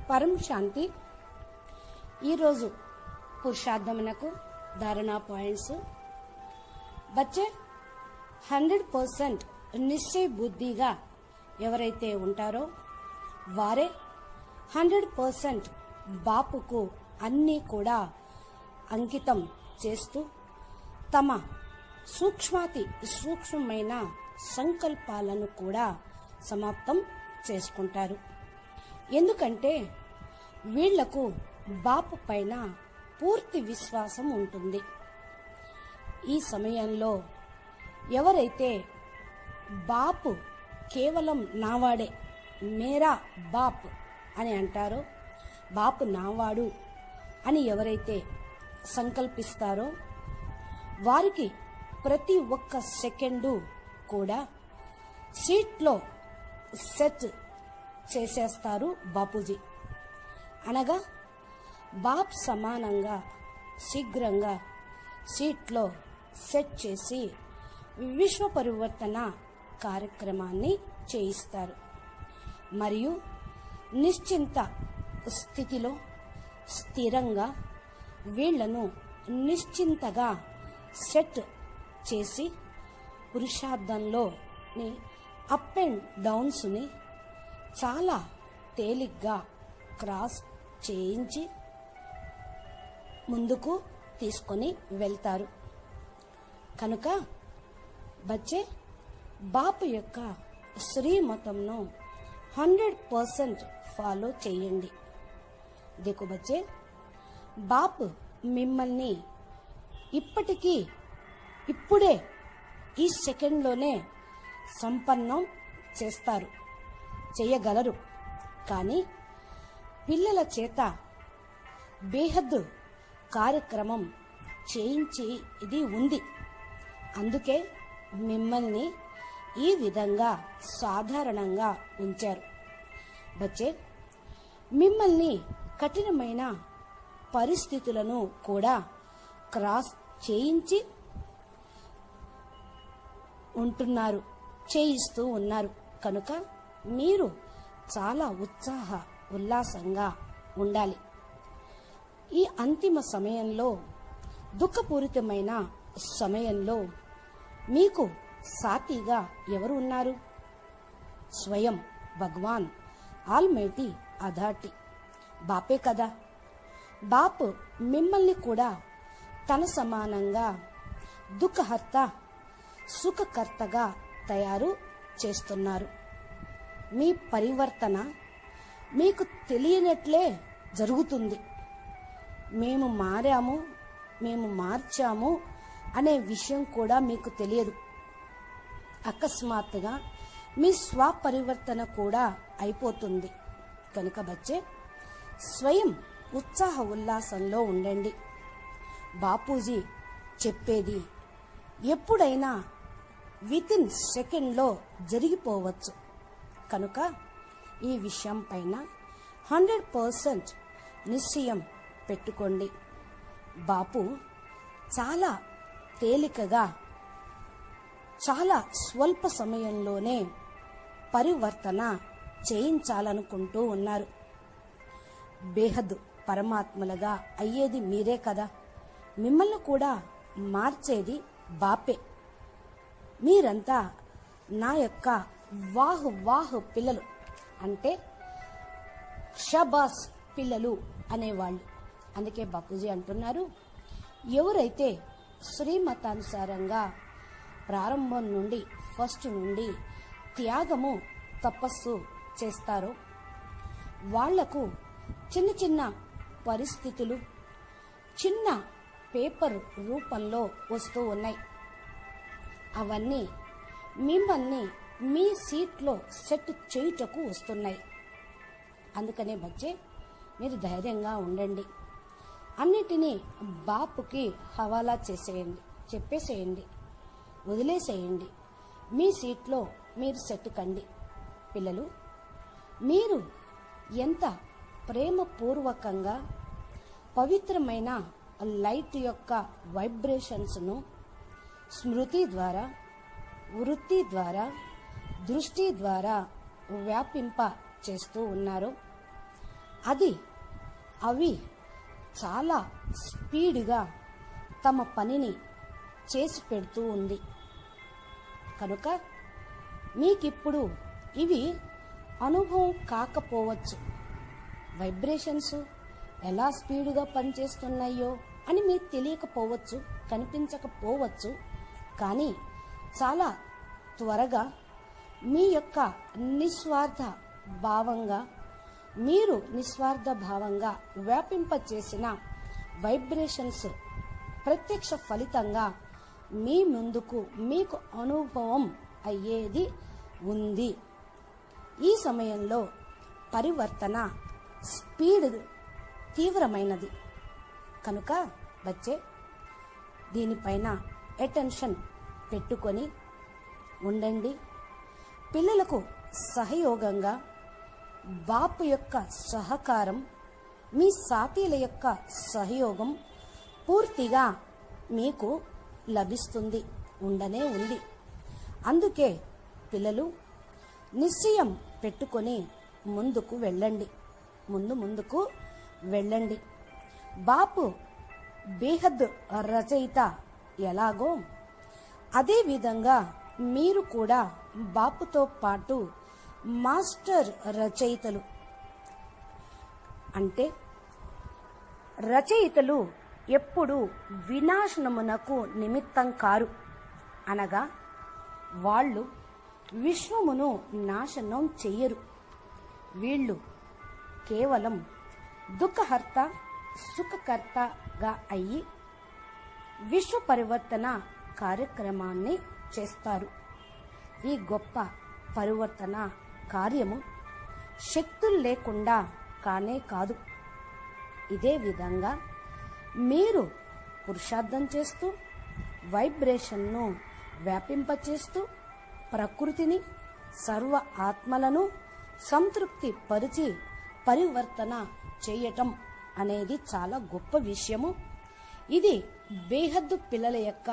పరం శాంతి. ఈరోజు పురుషార్థమునకు ధారణా పాయింట్స్. బచ్చే 100% నిశ్చయ బుద్ధిగా ఎవరైతే ఉంటారో వారే 100% బాపుకు అన్నీ కూడా అంకితం చేస్తూ తమ సూక్ష్మాతి సూక్ష్మమైన సంకల్పాలను కూడా సమాప్తం చేసుకుంటారు. ఎందుకంటే వీళ్లకు బాపు పైన పూర్తి విశ్వాసం ఉంటుంది. ఈ సమయంలో ఎవరైతే బాపు కేవలం నావాడే, మేరా బాప్ అని అంటారో, బాపు నావాడు అని ఎవరైతే సంకల్పిస్తారో వారికి ప్రతి ఒక్క సెకండు కూడా సీట్లో సెట్ చేసేస్తారు బాపూజీ. అనగా బాప్ సమానంగా శీఘ్రంగా సీట్లో సెట్ చేసి విశ్వ పరివర్తన కార్యక్రమాన్ని చేయిస్తారు. మరియు నిశ్చింత స్థితిలో స్థిరంగా వీళ్లను నిశ్చింతగా సెట్ చేసి పురుషార్థంలోని అప్ అండ్ డౌన్స్ని చాలా తేలిగ్గా క్రాస్ చేయించి ముందుకు తీసుకొని వెళ్తారు. కనుక బచ్చే బాపు యొక్క శ్రీమతంను 100% ఫాలో చేయండి. దేకు బచ్చే, బాపు మిమ్మల్ని ఇప్పుడే ఈ సెకండ్లోనే సంపన్నం చేయగలరు. కానీ పిల్లల చేత బేహద్దు కార్యక్రమం చేయించి ఇది ఉంది. అందుకే మిమ్మల్ని ఈ విధంగా సాధారణంగా ఉంచారు. బచ్చే, మిమ్మల్ని కఠినమైన పరిస్థితులను కూడా క్రాస్ చేయించి చేయిస్తూ ఉన్నారు. కనుక మీరు చాలా ఉల్లాసంగా ఉండాలి. ఈ అంతిమ సమయంలో, దుఃఖపూరితమైన సమయంలో మీకు సాటిగా ఎవరు ఉన్నారు? స్వయం భగవాన్ ఆల్మైటీ అథారిటీ బాపే కదా. బాపు మిమ్మల్ని కూడా తన సమానంగా దుఃఖహర్త సుఖకర్తగా తయారు చేస్తున్నారు. మీ పరివర్తన మీకు తెలియనట్లే జరుగుతుంది. మేము మారాము, మేము మార్చాము అనే విషయం కూడా మీకు తెలియదు. అకస్మాత్తుగా మీ స్వపరివర్తన కూడా అయిపోతుంది. కనుక బచ్చే, స్వయం ఉల్లాసంలో ఉండండి. బాపూజీ చెప్పేది ఎప్పుడైనా వితిన్ సెకండ్లో జరిగిపోవచ్చు. కనుక ఈ విషయం పైన 100% నిశ్చయం పెట్టుకోండి. బాపు చాలా తేలికగా, చాలా స్వల్ప సమయంలోనే పరివర్తన చేయించాలనుకుంటూ ఉన్నారు. బేహద్ పరమాత్మలుగా అయ్యేది మీరే కదా. మిమ్మల్ని కూడా మార్చేది బాపే. మీరంతా నా యొక్క వాహు పిల్లలు, అంటే షబాస్ పిల్లలు అనేవాళ్ళు. అందుకే బాపూజీ అంటున్నారు, ఎవరైతే శ్రీమతానుసారంగా ప్రారంభం నుండి ఫస్ట్ నుండి త్యాగము తపస్సు చేస్తారో వాళ్లకు చిన్న చిన్న పరిస్థితులు చిన్న పేపర్ రూపంలో వస్తూ ఉన్నాయి. అవన్నీ మిమ్మల్ని మీ సీట్లో సెట్ చేయుటకు వస్తున్నాయి. అందుకనే బచ్చే, మీరు ధైర్యంగా ఉండండి. అన్నిటినీ బాపుకి హవాలా చెప్పేసేయండి, వదిలేసేయండి. మీ సీట్లో మీరు సెట్ కండి. పిల్లలు, మీరు ఎంత ప్రేమపూర్వకంగా పవిత్రమైన లైట్ యొక్క వైబ్రేషన్స్ను స్మృతి ద్వారా, వృత్తి ద్వారా, దృష్టి ద్వారా వ్యాపింప చేస్తూ ఉన్నారు. అవి చాలా స్పీడ్గా తమ పనిని చేసి పెడుతూ ఉంది. కనుక మీకిప్పుడు ఇవి అనుభవం కాకపోవచ్చు. వైబ్రేషన్స్ ఎలా స్పీడ్గా పనిచేస్తున్నాయో అని మీకు తెలియకపోవచ్చు, కనిపించకపోవచ్చు. కానీ చాలా త్వరగా మీ యొక్క నిస్వార్థ భావంగా వ్యాపింపచేసిన వైబ్రేషన్స్ ప్రత్యక్ష ఫలితంగా మీ ముందుకు మీకు అనుభవం అయ్యేది ఉంది. ఈ సమయంలో పరివర్తన స్పీడ్ తీవ్రమైనది. కనుక బచ్చే దీనిపైన అటెన్షన్ పెట్టుకొని ఉండండి. పిల్లలకు సహయోగంగా బాపు యొక్క సహకారం, మీ సాతీల యొక్క సహయోగం పూర్తిగా మీకు లభిస్తుంది, ఉండనే ఉంది. అందుకే పిల్లలు నిశ్చయం పెట్టుకొని ముందుకు వెళ్ళండి. బాపు బేహద్ రచయిత ఎలాగో అదే విధంగా మీరు కూడా బాపుతో పాటు మాస్టర్ రచయితలు. అంటే రచయితలు ఎప్పుడు వినాశనమునకు నిమిత్తం కారు, అనగా వాళ్ళు విశ్వమును నాశనం చెయ్యరు. వీళ్ళు కేవలం దుఃఖహర్త సుఖకర్తగా అయ్యి విశ్వ పరివర్తన కార్యక్రమాన్ని చేస్తారు. ఈ గొప్ప పరివర్తన కార్యము శక్తులు లేకుండా కానే కాదు. ఇదే విధంగా మీరు పురుషార్థం చేస్తూ వైబ్రేషన్ను వ్యాపింపచేస్తూ ప్రకృతిని, సర్వ ఆత్మలను సంతృప్తి పరిచి పరివర్తన చేయటం అనేది చాలా గొప్ప విషయము. ఇది బేహద్దు పిల్లల యొక్క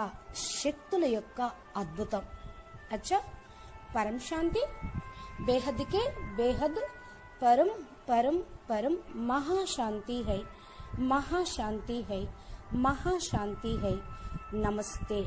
శక్తుల యొక్క అద్భుతం. అచ్చా, పరం శాంతి. बेहद के बेहद परम परम परम महाशांति है, महाशांति है, महाशांति है। नमस्ते।